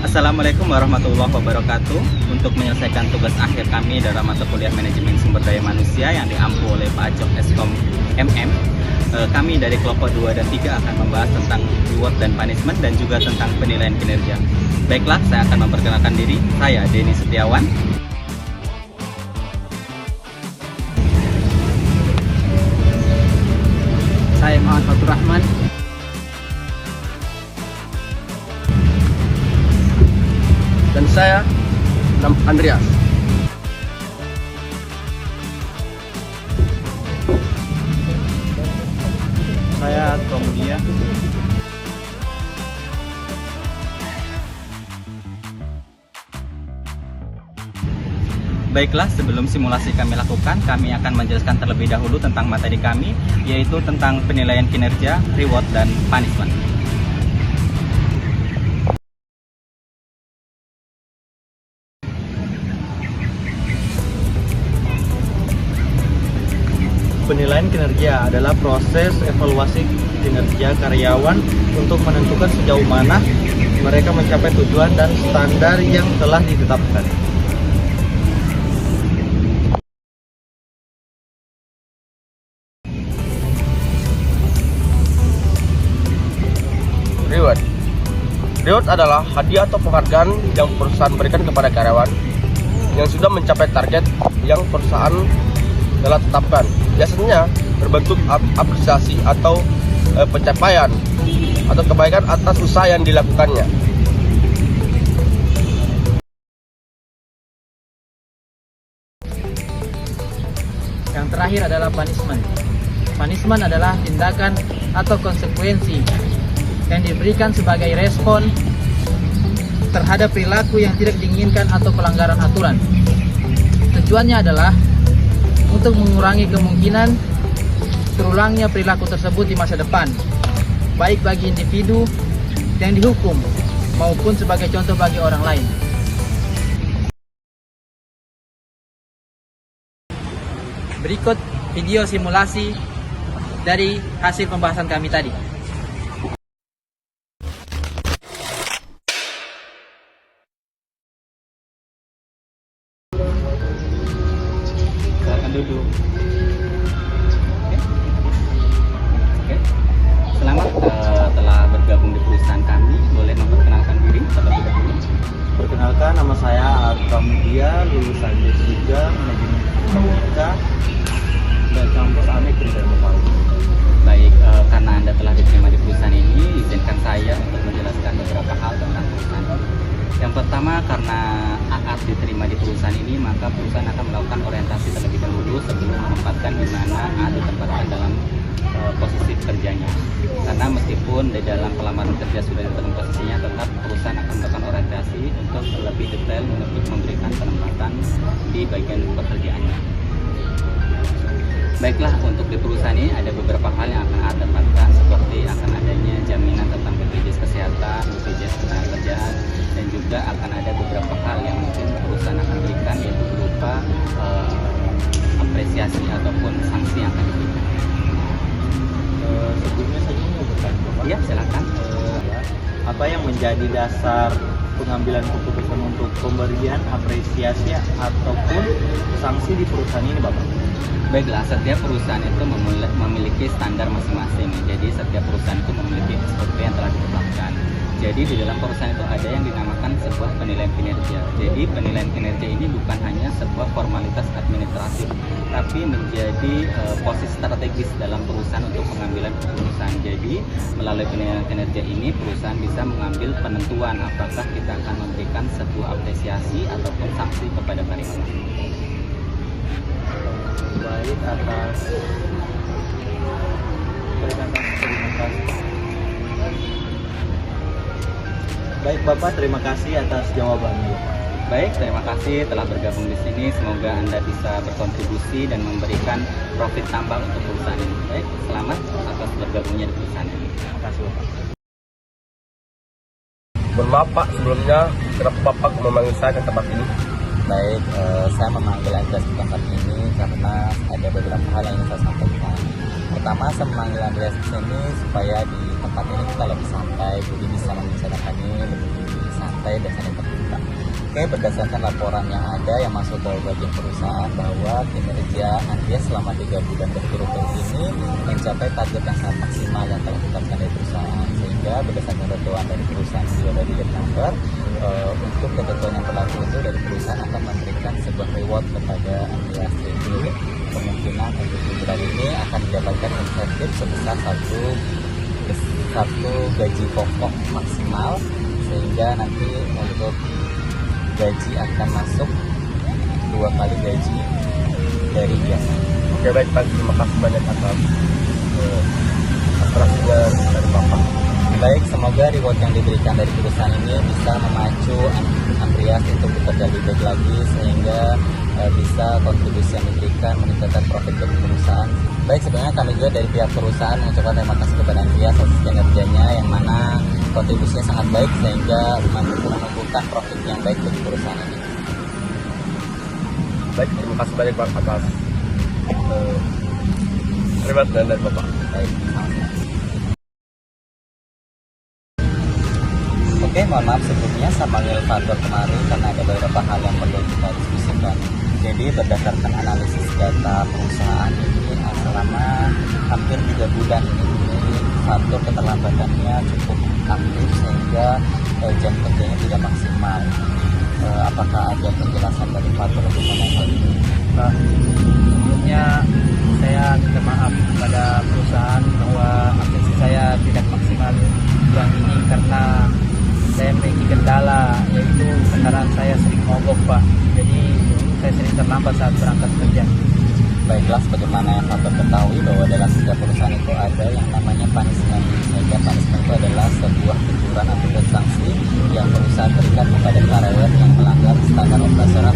Assalamualaikum warahmatullahi wabarakatuh. Untuk menyelesaikan tugas akhir kami dalam mata kuliah manajemen sumber daya manusia yang diampu oleh Pak Acok Eskom MM, kami dari kelompok 2 dan 3 akan membahas tentang reward dan punishment dan juga tentang penilaian kinerja. Baiklah, saya akan memperkenalkan diri. Saya Denny Setiawan. Saya Muhammad Fatur Rahman. Dan saya Andreas. Saya Tomudia. Baiklah, sebelum simulasi kami lakukan, kami akan menjelaskan terlebih dahulu tentang materi kami, yaitu tentang penilaian kinerja, reward, dan punishment. Penilaian kinerja adalah proses evaluasi kinerja karyawan untuk menentukan sejauh mana mereka mencapai tujuan dan standar yang telah ditetapkan. Reward. Reward adalah hadiah atau penghargaan yang perusahaan berikan kepada karyawan yang sudah mencapai target yang perusahaan telah tetapkan. Biasanya berbentuk apresiasi atau pencapaian atau kebaikan atas usaha yang dilakukannya. Yang terakhir adalah punishment. Punishment adalah tindakan atau konsekuensi yang diberikan sebagai respon terhadap perilaku yang tidak diinginkan atau pelanggaran aturan. Tujuannya adalah untuk mengurangi kemungkinan terulangnya perilaku tersebut di masa depan, baik bagi individu yang dihukum maupun sebagai contoh bagi orang lain. Berikut video simulasi dari hasil pembahasan kami tadi. Silakan duduk. Oke. Selamat telah bergabung di perusahaan kami. Boleh memperkenalkan diri terlebih dahulu? Perkenalkan, nama saya Tomudia, lulusan D3 Manajemen Informatika dan kampus AMIK Trinidad Palu. Baik, karena Anda telah diterima di perusahaan ini, izinkan saya untuk menjelaskan beberapa hal tentang perusahaan ini. Yang pertama, karena AAT diterima di perusahaan ini, maka perusahaan akan melakukan orientasi terlebih dahulu sebelum menempatkan di mana AAT ditempatkan dalam posisi kerjanya. Karena meskipun di dalam pelamaran kerja sudah ditentukan posisinya, tetap perusahaan akan melakukan orientasi untuk lebih detail untuk memberikan penempatan di bagian pekerjaannya. Baiklah, untuk di perusahaan ini ada beberapa hal yang akan AAT dapatkan, seperti akan adanya jaminan tentang BPJS Kesehatan, BPJS Ketenagakerjaan, dan juga akan ada beberapa hal yang mungkin perusahaan akan berikan, yaitu berupa apresiasi ataupun sanksi yang akan diberikan. Sebelumnya saya ingin bertanya, Bapak. Iya, silakan. Apa yang menjadi dasar pengambilan keputusan untuk pemberian apresiasi ataupun sanksi di perusahaan ini, Bapak? Baiklah, setiap perusahaan itu memiliki standar masing-masing. Jadi setiap perusahaan itu memiliki SOP yang telah ditetapkan. Jadi di dalam perusahaan itu ada yang dinamakan sebuah penilaian kinerja. Jadi penilaian kinerja ini bukan hanya sebuah formalitas administratif, tapi menjadi posisi strategis dalam perusahaan untuk pengambilan keputusan. Jadi melalui penilaian kinerja ini perusahaan bisa mengambil penentuan apakah kita akan memberikan sebuah apresiasi ataupun sanksi kepada karyawan. Baik, atas terima kasih. Baik Bapak, terima kasih atas jawabannya. Baik, terima kasih telah bergabung di sini. Semoga Anda bisa berkontribusi dan memberikan profit tambah untuk perusahaan ini. Baik, selamat atas bergabungnya di perusahaan ini. Terima kasih Bapak. Mohon maaf Pak, sebelumnya kenapa Bapak memanggil saya ke tempat ini? Baik, saya memanggil Anda ke tempat ini karena ada beberapa hal yang ingin saya sampaikan. Pertama, saya memanggil Anda ke sini supaya di tempat ini kita lebih santai, jadi bisa membicarakannya lebih santai selesai dan saling terbuka. Oke, berdasarkan laporan yang ada yang masuk ke bagian perusahaan bahwa kinerja Andreas selama 3 bulan berturut-turut ini mencapai target yang sangat maksimal yang telah ditetapkan dari perusahaan, sehingga berdasarkan ketentuan dari perusahaan juga dari number untuk ketentuan yang berlaku itu dari perusahaan akan memberikan sebuah reward kepada Andreas, yaitu kemungkinan untuk bulan ini akan mendapatkan insentif sebesar satu gaji pokok maksimal, sehingga nanti untuk gaji akan masuk 2 kali gaji dari biasa. Oke, baik Pak, terima kasih banyak atas aspirasinya dari Bapak. Baik, semoga reward yang diberikan dari perusahaan ini bisa memacu Andreas untuk bekerja lebih baik lagi, sehingga bisa kontribusi yang diberikan meningkatkan profit dari perusahaan. Baik, sebenarnya kami juga dari pihak perusahaan mengucapkan terima kasih kepada Andreas atas kinerjanya yang mana kontribusinya sangat baik sehingga menumbuhkan profit yang baik bagi perusahaan ini. Baik, terima kasih banyak Pak atas terima kasih dari Bapak. Baik, sama-sama. Oke, mohon maaf sebelumnya saya panggil faktor kemarin karena ada beberapa hal yang perlu kita diskusikan. Jadi berdasarkan analisis data perusahaan ini selama hampir 3 bulan ini faktor keterlambatannya cukup aktif sehingga jam kerjanya tidak maksimal. Apakah ada penjelasan dari faktor mengenai hal ini? Pak, sebelumnya saya minta maaf kepada perusahaan bahwa atensi saya tidak maksimal bulan ini karena saya memiliki kendala, yaitu kendaraan saya sering mogok Pak, jadi saya sering terlambat saat berangkat kerja. Baiklah, sebagaimana yang faktor ketahui bahwa dalam setiap perusahaan itu ada yang namanya punishment. Sehingga punishment itu adalah sebuah teguran atau sanksi yang perusahaan berikan kepada karyawan yang melanggar standar operasional